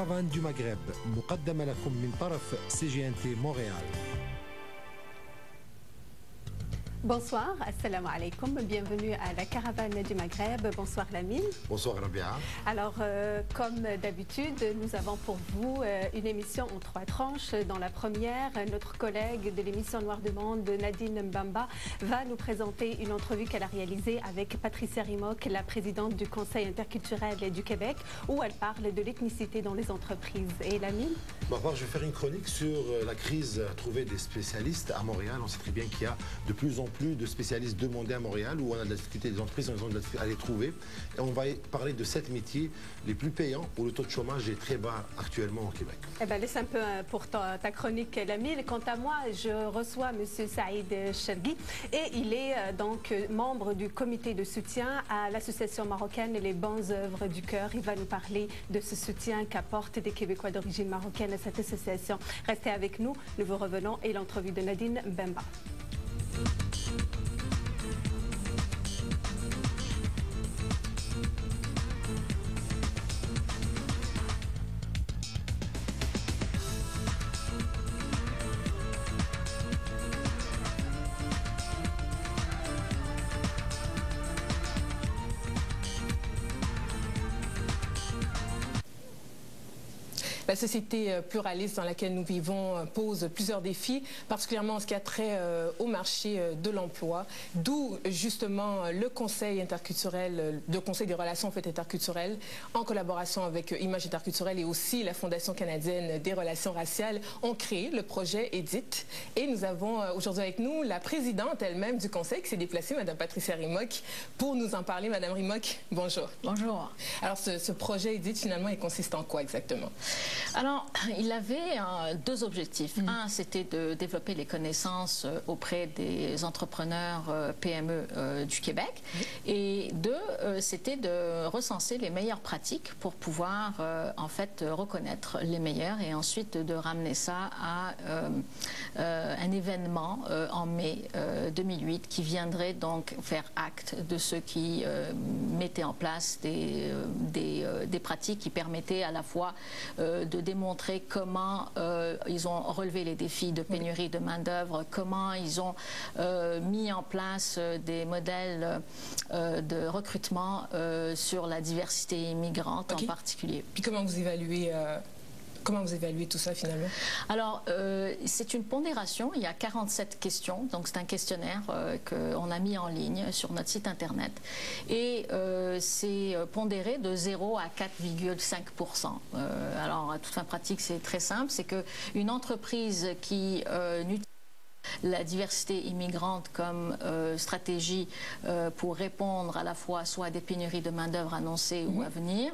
caravane du Maghreb مقدمة لكم من طرف CGNT Montréal. Bonsoir, assalamu alaikum, bienvenue à la caravane du Maghreb. Bonsoir Lamine. Bonsoir Rabia. Alors, comme d'habitude, nous avons pour vous une émission en 3 tranches. Dans la première, notre collègue de l'émission Noir du Monde, Nadine Mbamba, va nous présenter une entrevue qu'elle a réalisée avec Patricia Rimok, la présidente du Conseil interculturel du Québec, où elle parle de l'ethnicité dans les entreprises. Et Lamine? Je vais faire une chronique sur la crise à trouver des spécialistes à Montréal. On sait très bien qu'il y a de plus en plus de spécialistes demandés à Montréal, où on a de la difficulté des entreprises, on a de la difficulté à les trouver. Et on va parler de 7 métiers les plus payants, où le taux de chômage est très bas actuellement au Québec. Eh bien, laisse un peu pour ta chronique, Lamine. Quant à moi, je reçois M. Saïd Chergui, et il est donc membre du comité de soutien à l'association marocaine Les Bonnes Œuvres du Cœur. Il va nous parler de ce soutien qu'apportent des Québécois d'origine marocaine à cette association. Restez avec nous, nous vous revenons, et l'entrevue de Nadine Mbamba. La société pluraliste dans laquelle nous vivons pose plusieurs défis, particulièrement en ce qui a trait au marché de l'emploi, d'où justement le Conseil interculturel, le Conseil des relations interculturelles, en collaboration avec Image interculturelle et aussi la Fondation canadienne des relations raciales, ont créé le projet EDIT. Et nous avons aujourd'hui avec nous la présidente elle-même du Conseil qui s'est déplacée, Mme Patricia Rimok, pour nous en parler. Mme Rimok, bonjour. Bonjour. Alors ce projet EDIT, finalement, il consiste en quoi exactement? Alors, il avait 2 objectifs. Un, c'était de développer les connaissances auprès des entrepreneurs PME du Québec. Et 2, c'était de recenser les meilleures pratiques pour pouvoir, en fait, reconnaître les meilleurs et ensuite de ramener ça à un événement en mai 2008 qui viendrait donc faire acte de ceux qui mettaient en place des pratiques qui permettaient à la fois de démontrer comment ils ont relevé les défis de pénurie de main-d'œuvre, comment ils ont mis en place des modèles de recrutement sur la diversité immigrante en particulier. Puis comment vous évaluez tout ça finalement? Alors, c'est une pondération. Il y a 47 questions. Donc, c'est un questionnaire qu'on a mis en ligne sur notre site Internet. Et c'est pondéré de 0 à 4,5%. Alors, à toute fin pratique, c'est très simple. C'est qu'une entreprise qui n'utilise la diversité immigrante comme stratégie pour répondre à la fois soit à des pénuries de main-d'œuvre annoncées ou à venir,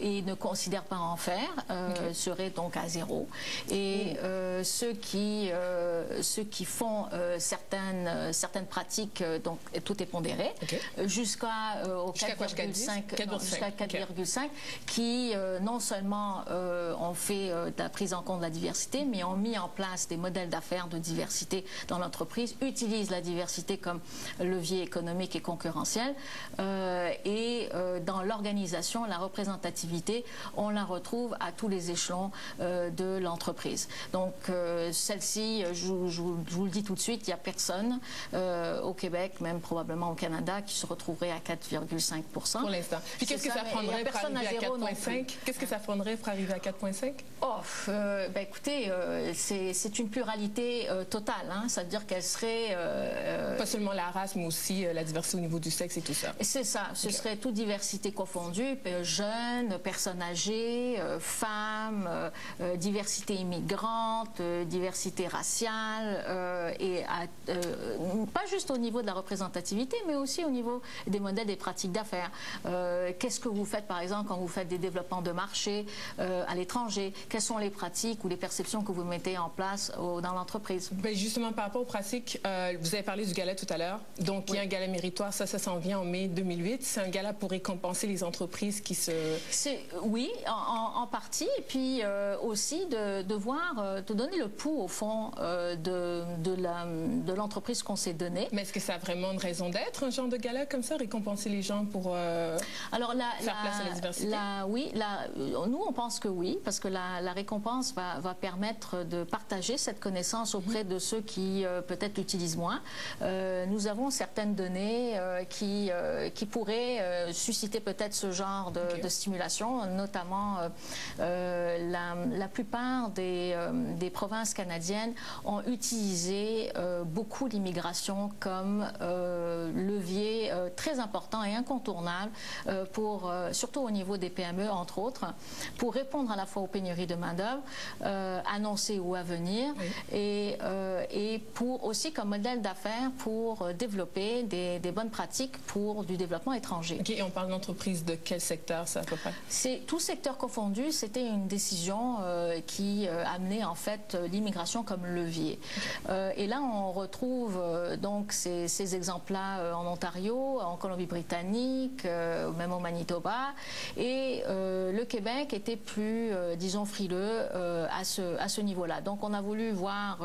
et ne considère pas en faire, serait donc à 0. Et ceux qui font certaines pratiques, donc tout est pondéré, jusqu'à 4,5, qui non seulement ont fait de la prise en compte de la diversité, mais ont mis en place des modèles d'affaires de diversité dans l'entreprise, utilisent la diversité comme levier économique et concurrentiel. Dans l'organisation, la représentativité, on la retrouve à tous les échelons de l'entreprise. Donc celle-ci, je vous le dis tout de suite, il n'y a personne au Québec, même probablement au Canada, qui se retrouverait à 4,5%. Pour l'instant. Puis qu'est-ce que ça prendrait pour arriver à 4,5? Qu'est-ce que ça prendrait pour arriver à 4,5? Écoutez, c'est une pluralité totale. Ça veut dire qu'elle serait... Pas seulement la race, mais aussi la diversité au niveau du sexe et tout ça. C'est ça. Ce serait toute diversité confondue. Jeunes, personnes âgées, femmes, diversité immigrante, diversité raciale, pas juste au niveau de la représentativité, mais aussi au niveau des modèles, des pratiques d'affaires. Qu'est-ce que vous faites, par exemple, quand vous faites des développements de marché à l'étranger? Quelles sont les pratiques ou les perceptions que vous mettez en place place dans l'entreprise. Ben justement, par rapport aux pratiques, vous avez parlé du gala tout à l'heure. Donc, il y a un gala méritoire, ça s'en vient en mai 2008. C'est un gala pour récompenser les entreprises qui se... Oui, en partie. Et puis aussi de voir, de donner le pouls, au fond, de l'entreprise qu'on s'est donnée. Mais est-ce que ça a vraiment une raison d'être, un genre de gala comme ça, récompenser les gens pour faire place à la diversité? Oui, nous, on pense que oui, parce que la récompense va permettre de partager cette connaissance auprès de ceux qui peut-être l'utilisent moins. Nous avons certaines données qui pourraient susciter peut-être ce genre de stimulation, notamment la plupart des provinces canadiennes ont utilisé beaucoup l'immigration comme levier très important et incontournable surtout au niveau des PME, entre autres, pour répondre à la fois aux pénuries de main-d'œuvre annoncées ou à venir, et pour aussi comme modèle d'affaires pour développer des bonnes pratiques pour du développement étranger. OK, et on parle d'entreprise de quel secteur, ça, à peu près? C'est tout secteur confondu. C'était une décision qui amenait en fait l'immigration comme levier. Et là, on retrouve donc ces exemples-là en Ontario, en Colombie-Britannique, même au Manitoba. Et le Québec était plus, disons, frileux à ce niveau-là. Donc, on a voulu voir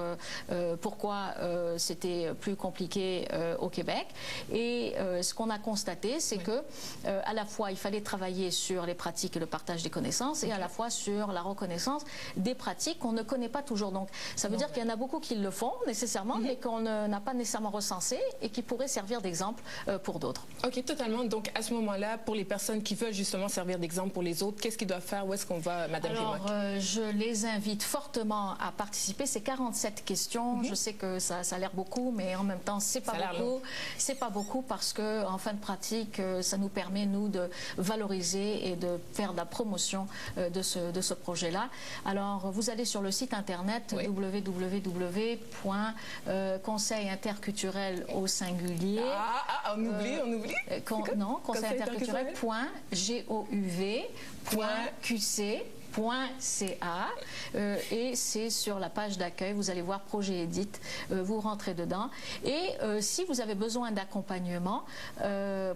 pourquoi c'était plus compliqué au Québec. Et ce qu'on a constaté, c'est que à la fois, il fallait travailler sur les pratiques et le partage des connaissances, et à la fois sur la reconnaissance des pratiques qu'on ne connaît pas toujours. Donc, ça veut dire qu'il y en a beaucoup qui le font nécessairement, mais qu'on n'a pas nécessairement recensé et qui pourraient servir d'exemple pour d'autres. OK, totalement. Donc, à ce moment-là, pour les personnes qui veulent justement servir d'exemple pour les autres, qu'est-ce qu'ils doivent faire? Où est-ce qu'on va, Madame Rimok? Alors, je les invite fortement à participer. C'est 47 questions. Je sais que ça a l'air beaucoup, mais en même temps, c'est pas beaucoup. C'est pas beaucoup parce que, en fin de pratique, ça nous permet, nous, de valoriser et de faire de la promotion de ce projet-là. Alors, vous allez sur le site internet www.conseilinterculturel au singulier. On oublie? Non, conseilinterculturel.gouv.qc.ca et c'est sur la page d'accueil, vous allez voir projet Edit, vous rentrez dedans et si vous avez besoin d'accompagnement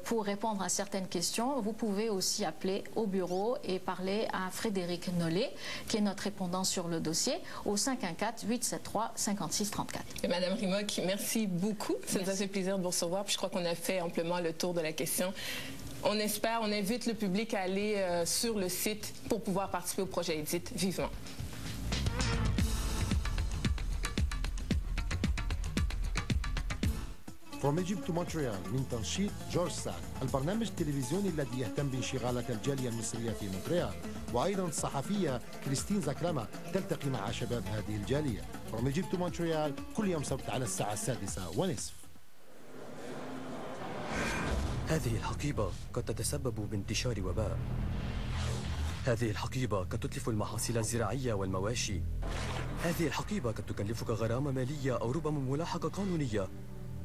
pour répondre à certaines questions, vous pouvez aussi appeler au bureau et parler à Frédéric Nollet qui est notre répondant sur le dossier au 514-873-5634. Et Madame Rimok, merci beaucoup, ça nous a fait plaisir de vous recevoir, puis je crois qu'on a fait amplement le tour de la question. On espère, on invite le public à aller sur le site pour pouvoir participer au projet Edit vivement. From Egypt to Montreal من تنشيط جورج سعد، البرنامج التلفزيوني الذي يهتم بانشغالات الجالية المصرية في مونتريال، وأيضا الصحفية كريستين زكرامة تلتقي مع شباب هذه الجالية. From Egypt to Montreal كل يوم سبت على الساعة 6:30. هذه الحقيبة قد تتسبب بانتشار وباء. هذه الحقيبة قد تتلف المحاصيل الزراعية والمواشي. هذه الحقيبة قد تكلفك غرامة مالية أو ربما ملاحقة قانونية.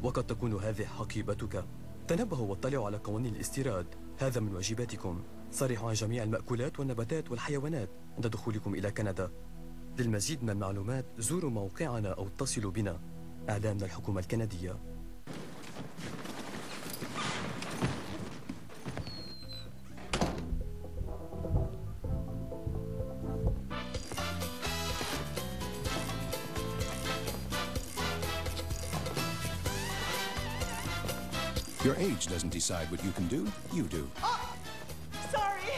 وقد تكون هذه حقيبتك. تنبهوا واطلعوا على قوانين الاستيراد. هذا من واجباتكم. صرحوا عن جميع المأكولات والنباتات والحيوانات عند دخولكم إلى كندا. للمزيد من المعلومات زوروا موقعنا أو اتصلوا بنا. إعلان من الحكومة الكندية. Your age doesn't decide what you can do, you do. Oh, sorry.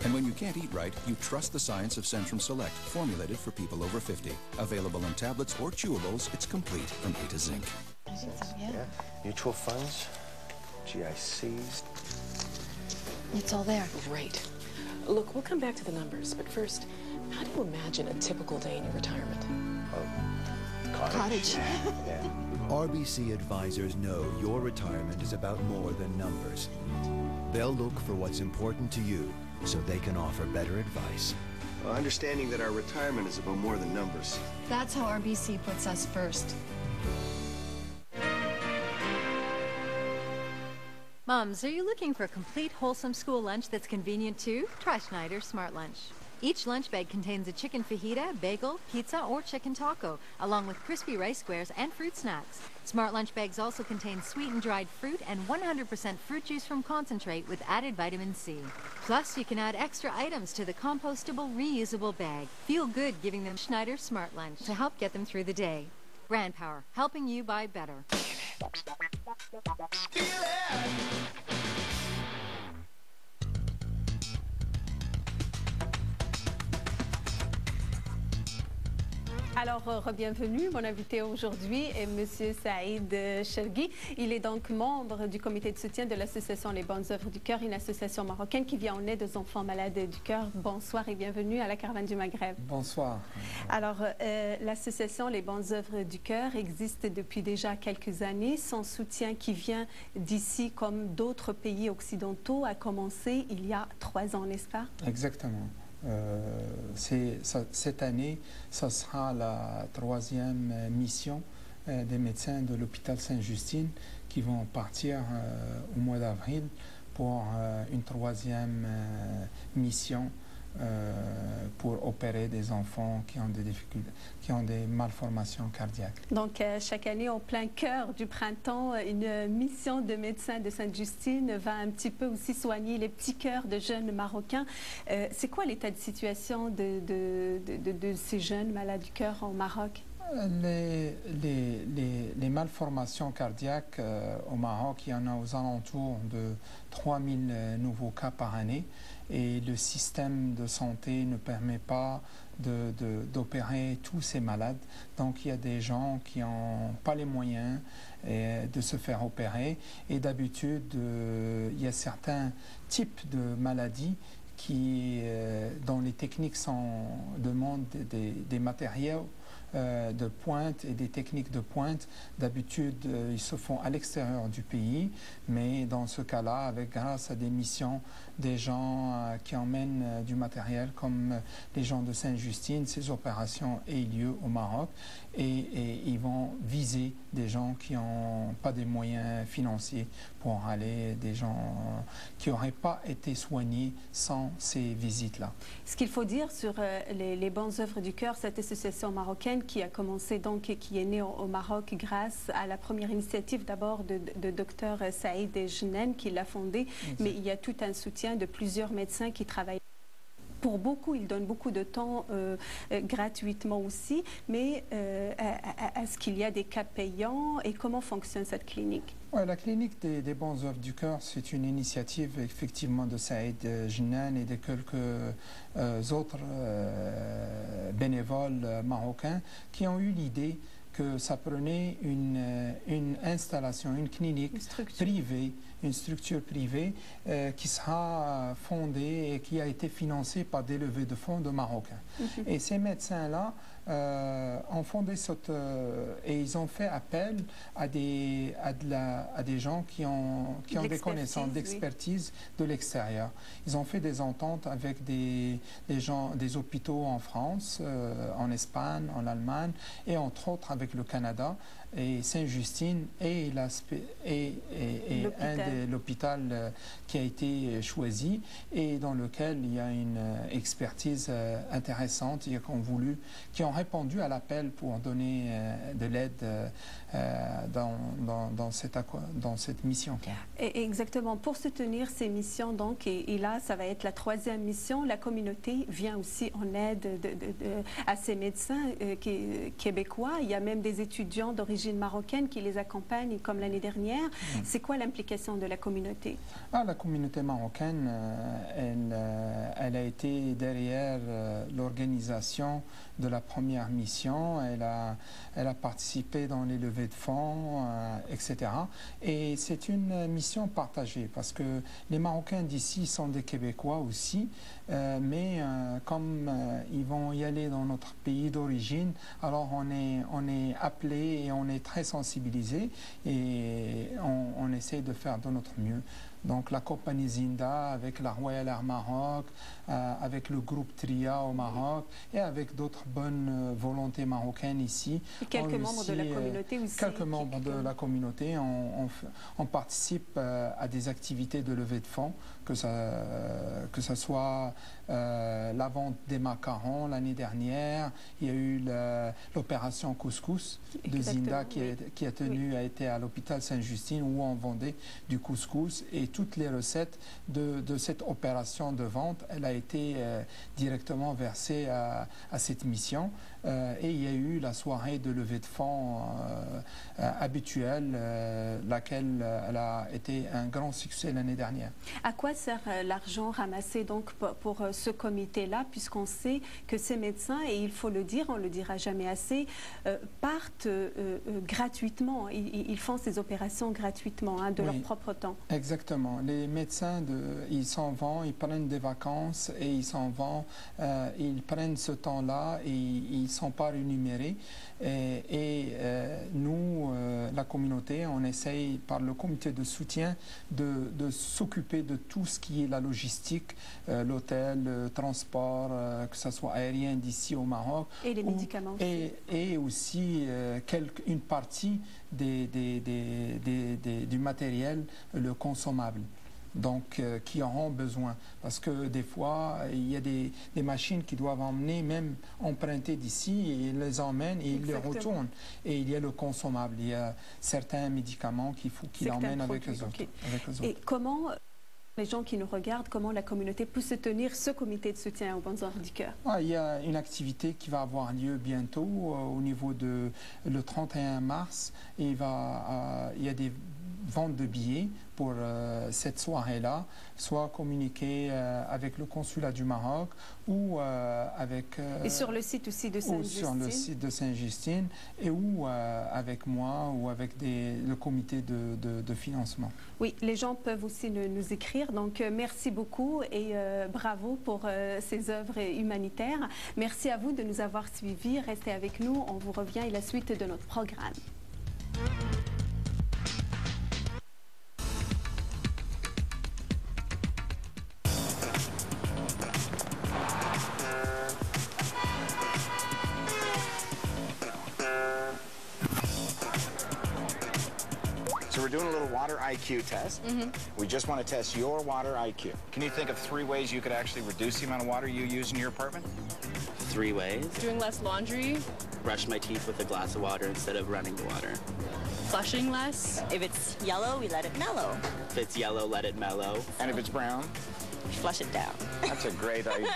And when you can't eat right, you trust the science of Centrum Select, formulated for people over 50. Available in tablets or chewables, it's complete from A to Zinc. I think so, yeah. Mutual funds, GICs. It's all there. Great. Look, we'll come back to the numbers, but first, how do you imagine a typical day in your retirement? Cottage. Yeah. RBC advisors know your retirement is about more than numbers. They'll look for what's important to you so they can offer better advice. Well, understanding that our retirement is about more than numbers. That's how RBC puts us first. Moms, are you looking for a complete, wholesome school lunch that's convenient too? Try Schneider's Smart Lunch. Each lunch bag contains a chicken fajita, bagel, pizza, or chicken taco, along with crispy rice squares and fruit snacks. Smart lunch bags also contain sweetened dried fruit and 100% fruit juice from concentrate with added vitamin C. Plus, you can add extra items to the compostable, reusable bag. Feel good giving them Schneider Smart Lunch to help get them through the day. Brand Power, helping you buy better. Alors, bienvenue. Mon invité aujourd'hui est M. Saïd Chergui. Il est donc membre du comité de soutien de l'association Les Bonnes Œuvres du Cœur, une association marocaine qui vient en aide aux enfants malades du cœur. Bonsoir et bienvenue à la Caravane du Maghreb. Bonsoir. Alors, l'association Les Bonnes Œuvres du Cœur existe depuis déjà quelques années. Son soutien qui vient d'ici, comme d'autres pays occidentaux, a commencé il y a 3 ans, n'est-ce pas? Exactement. Cette année, ce sera la 3e mission des médecins de l'hôpital Sainte-Justine qui vont partir au mois d'avril pour une 3e mission pour opérer des enfants qui ont des difficultés, qui ont des malformations cardiaques. Donc, chaque année, en plein cœur du printemps, une mission de médecins de Sainte-Justine va un petit peu aussi soigner les petits cœurs de jeunes Marocains. C'est quoi l'état de situation de ces jeunes malades du cœur au Maroc? Les malformations cardiaques au Maroc, il y en a aux alentours de 3000 nouveaux cas par année et le système de santé ne permet pas d'opérer tous ces malades. Donc il y a des gens qui n'ont pas les moyens de se faire opérer et d'habitude il y a certains types de maladies dont les techniques demandent des matériaux de pointe et des techniques de pointe. D'habitude, ils se font à l'extérieur du pays, mais dans ce cas-là, grâce à des missions, des gens qui emmènent du matériel, comme les gens de Sainte-Justine, ces opérations aient lieu au Maroc et ils vont viser des gens qui n'ont pas des moyens financiers pour aller, des gens qui n'auraient pas été soignés sans ces visites-là. Ce qu'il faut dire sur les Bonnes Œuvres du Cœur, cette association marocaine qui a commencé donc et qui est née au Maroc grâce à la première initiative d'abord de Dr Saïd Jnen qui l'a fondée, mais il y a tout un soutien de plusieurs médecins qui travaillent. Pour beaucoup, ils donnent beaucoup de temps gratuitement aussi, mais est-ce qu'il y a des cas payants et comment fonctionne cette clinique? Ouais, la clinique des Bonnes Œuvres du Cœur, c'est une initiative effectivement de Saïd Jnen et de quelques autres bénévoles marocains qui ont eu l'idée que ça prenait une installation, une clinique privée, une structure privée qui sera fondée et qui a été financée par des levées de fonds de Marocains. Et ces médecins-là ont fondé et ils ont fait appel à des gens qui ont des connaissances d'expertise de l'extérieur. Ils ont fait des ententes avec des hôpitaux en France, en Espagne, en Allemagne et entre autres avec le Canada. Et Sainte-Justine est l'hôpital qui a été choisi et dans lequel il y a une expertise intéressante qui ont répondu à l'appel pour donner de l'aide dans cette mission. Exactement. Pour soutenir ces missions, donc, et là, ça va être la 3e mission, la communauté vient aussi en aide à ces médecins québécois. Il y a même des étudiants d'origine marocaine qui les accompagnent, comme l'année dernière. C'est quoi l'implication de la communauté? La communauté marocaine, elle a été derrière l'organisation de la première mission. Elle a participé dans les levées de fonds, etc. Et c'est une mission partagée parce que les Marocains d'ici sont des Québécois aussi, mais comme ils vont y aller dans notre pays d'origine, alors on est appelé et on est très sensibilisé et on essaie de faire de notre mieux. Donc la compagnie Zinda avec la Royal Air Maroc, avec le groupe Tria au Maroc et avec d'autres bonnes volontés marocaines ici. Et quelques membres de la communauté aussi. Quelques membres de la communauté. On participe à des activités de levée de fonds, que ce soit la vente des macarons l'année dernière. Il y a eu l'opération couscous de Zinda qui a été à l'hôpital Sainte-Justine où on vendait du couscous, et toutes les recettes de cette opération de vente, elle a été directement versée à cette mission. Et il y a eu la soirée de levée de fonds habituelle, laquelle elle a été un grand succès l'année dernière. À quoi sert l'argent ramassé donc pour ce comité-là, puisqu'on sait que ces médecins, et il faut le dire, on ne le dira jamais assez, partent gratuitement, ils font ces opérations gratuitement, de leur propre temps. Exactement. Les médecins, ils s'en vont, ils prennent des vacances et ils s'en vont, ils prennent ce temps-là et ils ne sont pas rémunérés. Et nous, la communauté, on essaye par le comité de soutien de s'occuper de tout ce qui est la logistique, l'hôtel, le transport, que ce soit aérien d'ici au Maroc. Et les médicaments aussi. Et aussi une partie du matériel, le consommable. Donc, qui auront besoin. Parce que des fois, il y a des machines qui doivent emmener, même emprunter d'ici, et ils les emmènent et ils les retournent. Et il y a le consommable. Il y a certains médicaments qu'il faut qu'ils emmènent avec eux autres. Et comment les gens qui nous regardent, comment la communauté peut soutenir ce comité de soutien aux Bonnes Heures du Cœur? Il y a une activité qui va avoir lieu bientôt, au niveau de le 31 mars. Et il y a des ventes de billets pour cette soirée-là, soit communiquer avec le consulat du Maroc ou avec... et sur le site aussi de Sainte-Justine. Sur le site de Sainte-Justine, et ou avec moi ou avec le comité de financement. Oui, les gens peuvent aussi nous écrire. Donc, merci beaucoup et bravo pour ces œuvres humanitaires. Merci à vous de nous avoir suivis. Restez avec nous. On vous revient à la suite de notre programme. So we're doing a little water IQ test. We just want to test your water IQ. Can you think of 3 ways you could actually reduce the amount of water you use in your apartment? 3 ways. Doing less laundry. Brush my teeth with a glass of water instead of running the water. Flushing less. If it's yellow, we let it mellow. If it's yellow, let it mellow. And if it's brown? Flush it down. That's a great idea.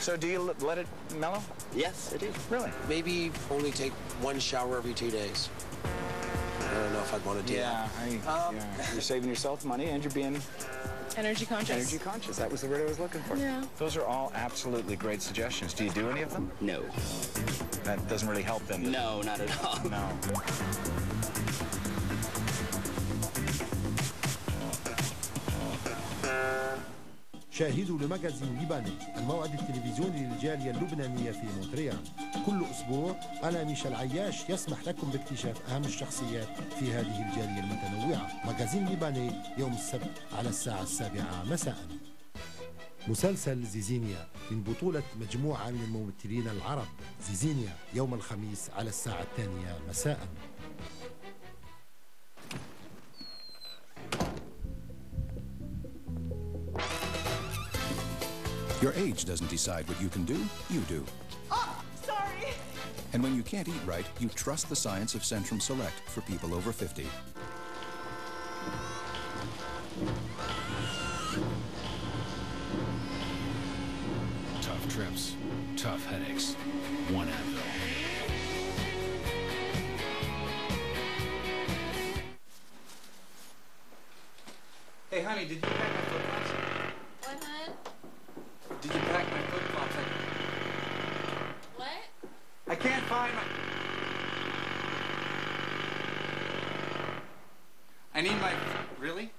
So do you let it mellow? Yes, I do. Really? Maybe only take 1 shower every 2 days. I don't know if I'd want to do that. You're saving yourself money and you're being energy conscious. Energy conscious. That was the word I was looking for. Yeah. Those are all absolutely great suggestions. Do you do any of them? No. That doesn't really help them. No, not at all. No. شاهدوا لمجازين لبنان الموعد التلفزيوني للجالية اللبنانية في مونتريال. كل أسبوع أنا ميشيل عياش يسمح لكم باكتشاف أهم الشخصيات في هذه الجالية المتنوعة. مجازين لبنان يوم السبت على الساعة 7 مساء. مسلسل زيزينيا من بطولة مجموعة من الممثلين العرب. زيزينيا يوم الخميس على الساعة 2 مساء. Your age doesn't decide what you can do, you do. Oh, sorry. And when you can't eat right, you trust the science of Centrum Select for people over 50. Tough trips, tough headaches, one Advil. Hey, honey, did you pack my flip-flops? What, hon? Did you pack my flip-flops? What? I can't find my... I need my... Really?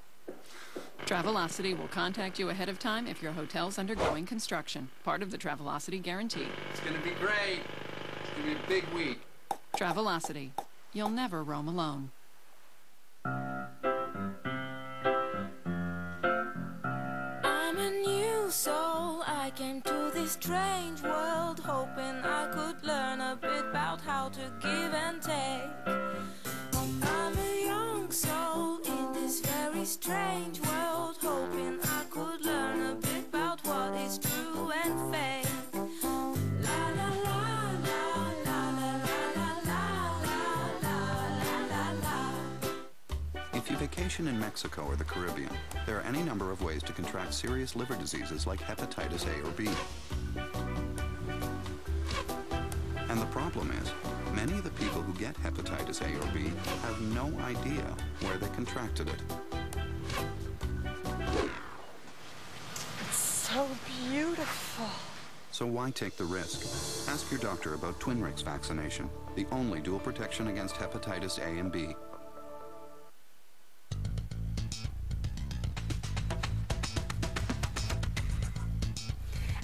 Travelocity will contact you ahead of time if your hotel's undergoing construction. Part of the Travelocity guarantee. It's gonna be great. It's gonna be a big week. Travelocity. You'll never roam alone. I'm a new soul. I came to this strange world hoping I could learn a bit about how to give and take. I'm a young soul in this very strange world hoping I could learn a bit about what is true vacation in Mexico or the Caribbean, there are any number of ways to contract serious liver diseases like hepatitis A or B. And the problem is, many of the people who get hepatitis A or B have no idea where they contracted it. It's so beautiful. So why take the risk? Ask your doctor about Twinrix vaccination, the only dual protection against hepatitis A and B.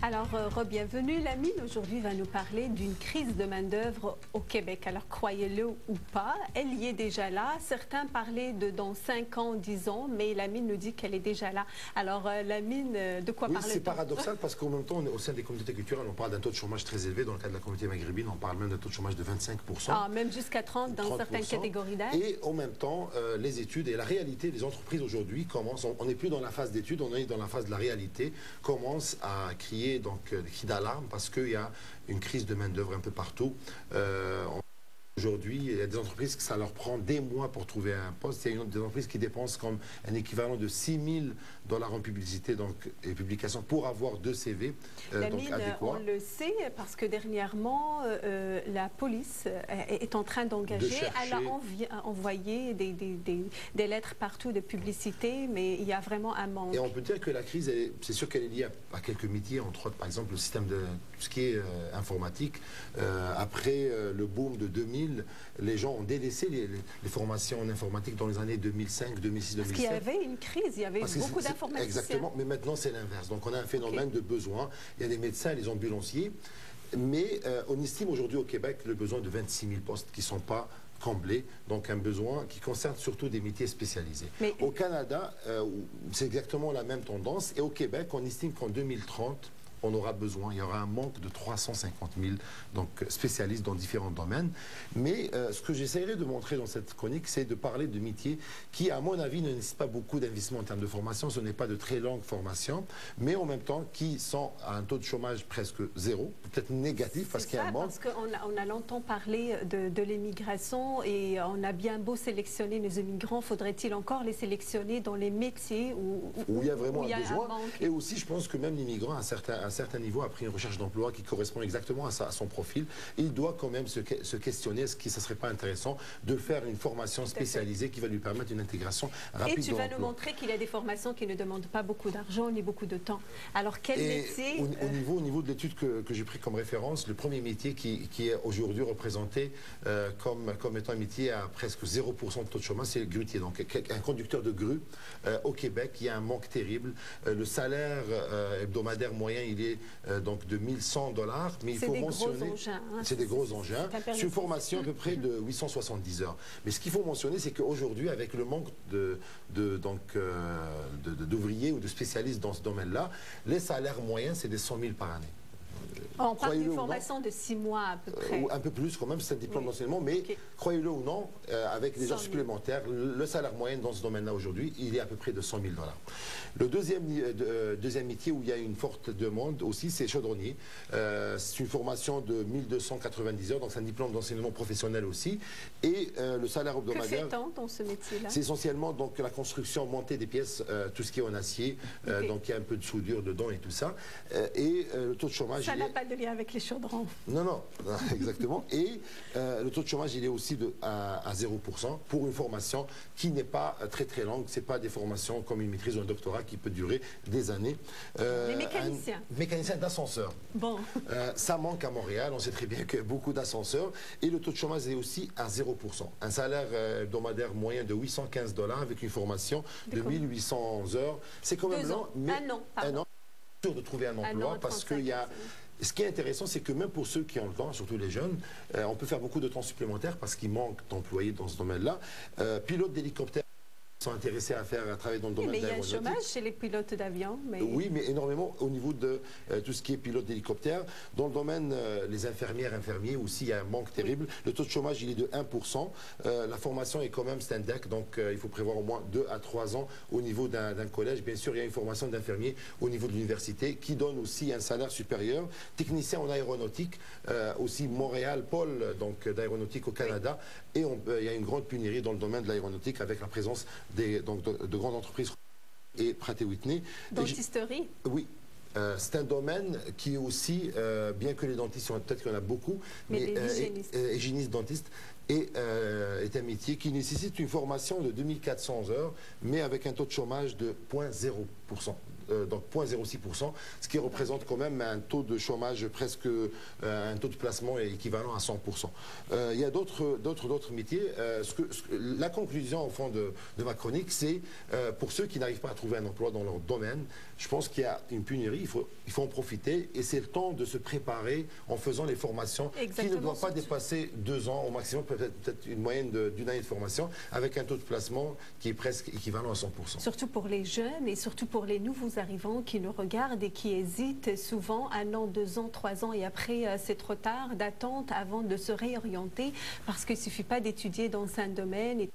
Alors, bienvenue. La mine aujourd'hui va nous parler d'une crise de main-d'œuvre au Québec. Alors, croyez-le ou pas, elle y est déjà là. Certains parlaient de dans 5 ans, 10 ans, mais la mine nous dit qu'elle est déjà là. Alors, la mine, de quoi parle-t-on? Oui, c'est paradoxal parce qu'en même temps, au sein des communautés culturelles, on parle d'un taux de chômage très élevé. Dans le cas de la communauté maghrébine, on parle même d'un taux de chômage de 25%. Ah, même jusqu'à 30% dans certaines catégories d'âge. Et en même temps, les études et la réalité des entreprises aujourd'hui commencent, on n'est plus dans la phase d'études, on est dans la phase de la réalité, commencent à crier donc des cris d'alarme parce qu'il y a une crise de main-d'œuvre un peu partout. Aujourd'hui, il y a des entreprises que ça leur prend des mois pour trouver un poste. Il y a des entreprises qui dépensent comme un équivalent de $6 000 en publicité et publication pour avoir 2 CV la donc mine, adéquats. on le sait parce que dernièrement, la police est en train d'engager. Elle a envoyé des lettres partout de publicité, mais il y a vraiment un manque. Et on peut dire que la crise, c'est sûr qu'elle est liée à quelques métiers, entre autres, par exemple, le système de tout ce qui est informatique. Après le boom de 2000, les gens ont délaissé les formations en informatique dans les années 2005, 2006, 2007. Parce qu'il y avait une crise, il y avait beaucoup d'informaticiens. Exactement, mais maintenant c'est l'inverse. Donc on a un phénomène de besoin. Il y a des médecins, les ambulanciers, mais on estime aujourd'hui au Québec le besoin de 26 000 postes qui ne sont pas comblés, donc un besoin qui concerne surtout des métiers spécialisés. Mais au Canada, c'est exactement la même tendance, et au Québec, on estime qu'en 2030, on aura besoin, il y aura un manque de 350 000 donc, spécialistes dans différents domaines. Mais ce que j'essaierai de montrer dans cette chronique, c'est de parler de métiers qui, à mon avis, ne nécessitent pas beaucoup d'investissement en termes de formation. Ce n'est pas de très longue formation, mais en même temps qui sont à un taux de chômage presque zéro, peut-être négatif parce qu'il y a un manque. Parce qu'on a longtemps parlé de l'immigration et on a bien beau sélectionner nos immigrants, faudrait-il encore les sélectionner dans les métiers où il y a vraiment un besoin. Et aussi, je pense que même l'immigrant, à un certain niveau, a pris une recherche d'emploi qui correspond exactement à son profil. Il doit quand même se questionner, est-ce que ça ne serait pas intéressant de faire une formation spécialisée qui va lui permettre une intégration rapide. Et tu vas nous montrer qu'il y a des formations qui ne demandent pas beaucoup d'argent ni beaucoup de temps. Alors quel métier au niveau de l'étude que j'ai pris comme référence, le premier métier qui est aujourd'hui représenté comme étant un métier à presque 0% de taux de chômage, c'est le grutier. Donc un conducteur de grue au Québec, il y a un manque terrible. Le salaire hebdomadaire moyen, il est donc de 1 100 $, mais il faut mentionner... C'est des gros engins. C'est une formation à peu près de 870 heures. Mais ce qu'il faut mentionner, c'est qu'aujourd'hui, avec le manque d'ouvriers ou de spécialistes dans ce domaine-là, les salaires moyens, c'est des 100 000 par année. On parle d'une formation de 6 mois à peu près. Un peu plus quand même, c'est un diplôme d'enseignement, mais croyez-le ou non, avec des heures supplémentaires, le salaire moyen dans ce domaine-là aujourd'hui, il est à peu près de 100 000 $. Le deuxième métier où il y a une forte demande aussi, c'est chaudronnier. C'est une formation de 1290 heures, donc c'est un diplôme d'enseignement professionnel aussi. Et le salaire hebdomadaire... Que fait-on dans ce métier-là? C'est essentiellement donc, la construction, montée des pièces, tout ce qui est en acier, donc il y a un peu de soudure dedans et tout ça. Et le taux de chômage... Ça n'a pas de lien avec les chaudrons. Non, exactement. Et le taux de chômage, il est aussi à 0% pour une formation qui n'est pas très très longue. Ce n'est pas des formations comme une maîtrise ou un doctorat qui peut durer des années. Les mécaniciens. Mécaniciens d'ascenseurs. Bon. Ça manque à Montréal. On sait très bien qu'il y a beaucoup d'ascenseurs. Et le taux de chômage est aussi à 0%. Un salaire hebdomadaire moyen de 815 $ avec une formation de 1800 heures. C'est quand même long. Mais un an. De trouver un emploi parce qu'il y a... Ce qui est intéressant, c'est que même pour ceux qui ont le temps, surtout les jeunes, on peut faire beaucoup de temps supplémentaire parce qu'il manque d'employés dans ce domaine-là. Pilotes d'hélicoptères sont intéressés à travailler dans le domaine de l'aéronautique. Mais il y a un chômage chez les pilotes d'avion. Oui, mais énormément au niveau de tout ce qui est pilote d'hélicoptère. Dans le domaine, les infirmiers aussi, il y a un manque terrible. Le taux de chômage, il est de 1%. La formation est quand même standard, donc il faut prévoir au moins 2 à 3 ans au niveau d'un collège. Bien sûr, il y a une formation d'infirmier au niveau de l'université qui donne aussi un salaire supérieur. Technicien en aéronautique, aussi Montréal, pôle d'aéronautique au Canada. Et il y a une grande pénurie dans le domaine de l'aéronautique avec la présence de grandes entreprises et Pratt & Whitney. Dentisterie. Oui. C'est un domaine qui est aussi, bien que les dentistes, peut-être qu'il y en a beaucoup, mais hygiéniste dentiste est un métier qui nécessite une formation de 2400 heures, mais avec un taux de chômage de 0,0%. Donc 0,06%, ce qui représente quand même un taux de chômage presque, un taux de placement équivalent à 100%. Il y a d'autres métiers. La conclusion au fond de ma chronique, c'est pour ceux qui n'arrivent pas à trouver un emploi dans leur domaine, je pense qu'il y a une pénurie, il faut en profiter et c'est le temps de se préparer en faisant les formations qui ne doivent pas dépasser 2 ans au maximum, peut-être une moyenne d'une année de formation avec un taux de placement qui est presque équivalent à 100%. Surtout pour les jeunes et surtout pour les nouveaux arrivants qui nous regardent et qui hésitent souvent 1 an, 2 ans, 3 ans et après c'est trop tard d'attente avant de se réorienter parce qu'il ne suffit pas d'étudier dans un domaine et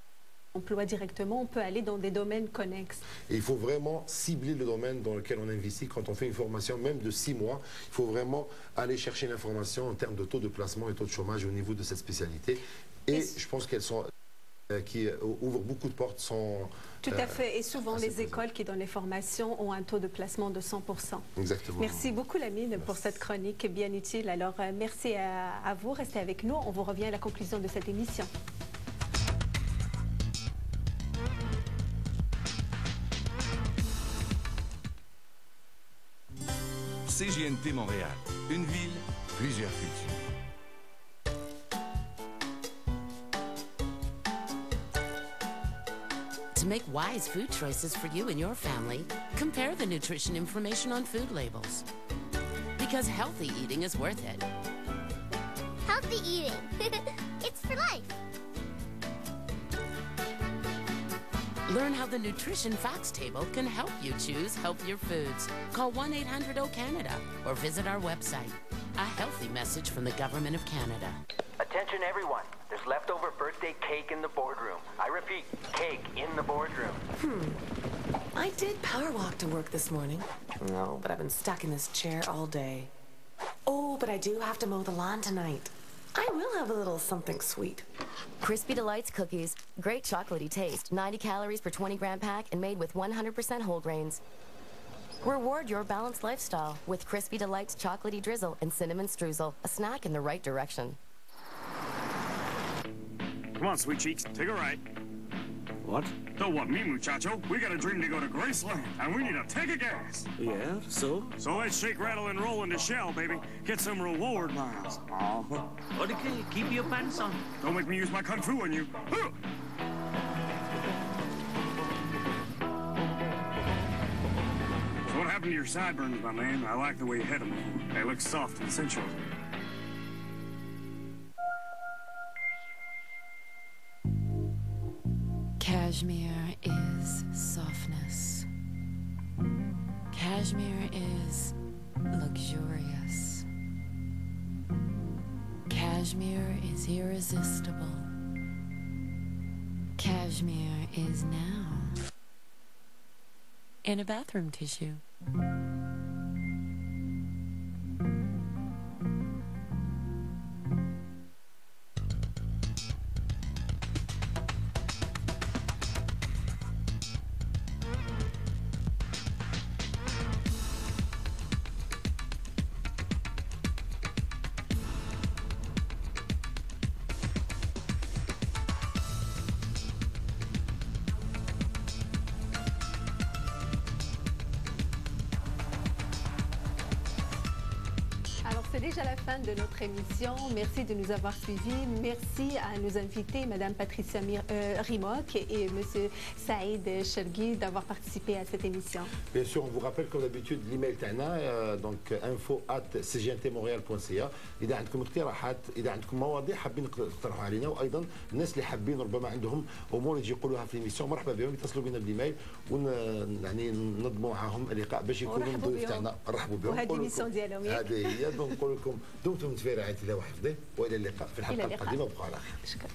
emploi directement, on peut aller dans des domaines connexes. Et il faut vraiment cibler le domaine dans lequel on investit. Quand on fait une formation, même de 6 mois, il faut vraiment aller chercher l'information en termes de taux de placement et taux de chômage au niveau de cette spécialité. Et je pense qu'elles sont qui ouvrent beaucoup de portes sont... Tout à fait. Et souvent, les écoles qui donnent les formations ont un taux de placement de 100%. Exactement. Merci beaucoup, Lamine, pour cette chronique bien utile. Alors, merci à vous. Restez avec nous. On vous revient à la conclusion de cette émission. CGNT Montréal. Une ville, plusieurs cultures. To make wise food choices for you and your family, compare the nutrition information on food labels. Because healthy eating is worth it. Healthy eating. It's for life. Learn how the Nutrition Facts Table can help you choose healthier foods. Call 1-800-O-Canada or visit our website. A healthy message from the Government of Canada. Attention everyone, there's leftover birthday cake in the boardroom. I repeat, cake in the boardroom. I did power walk to work this morning. No, but I've been stuck in this chair all day. Oh, but I do have to mow the lawn tonight. I will have a little something sweet. Crispy Delights cookies. Great chocolatey taste. 90 calories per 20-gram pack and made with 100% whole grains. Reward your balanced lifestyle with Crispy Delights chocolatey drizzle and cinnamon streusel. A snack in the right direction. Come on, sweet cheeks, take a ride. What? Don't want me, muchacho. We got a dream to go to Graceland, and we need a tank of gas. Yeah, so? So let's shake, rattle, and roll into Shell, baby. Get some reward miles. Okay, keep your pants on. Don't make me use my kung fu on you. So what happened to your sideburns, my man? I like the way you head them. They look soft and sensual. Cashmere is softness. Cashmere is luxurious. Cashmere is irresistible. Cashmere is now in a bathroom tissue. C'est déjà la fin de notre émission. Merci de nous avoir suivis. Merci à nos invités, Madame Patricia Rimok et Monsieur Saïd Chergui, d'avoir participé à cette émission. Bien sûr, on vous rappelle comme d'habitude l'email تاعنا donc info@cgntmontreal.ca. إذا عندكم اقتراحات، إذا عندكم مواضيع حابين تقترحوا علينا، وأيضا الناس اللي حابين ربما عندهم أمور يجي يقولوها في الإيميسيون مرحبا بهم يتصلوا بنا بالإيميل يعني ننظموا معهم اللقاء باش يكونوا ضيوف تاعنا. نرحبوا بهم. وهذه الإيميسيون ديالهم. هذه هي. نقول لكم دمتم في رعاية الله وحفظه، والى اللقاء في الحلقة القادمة وبخير. شكرا.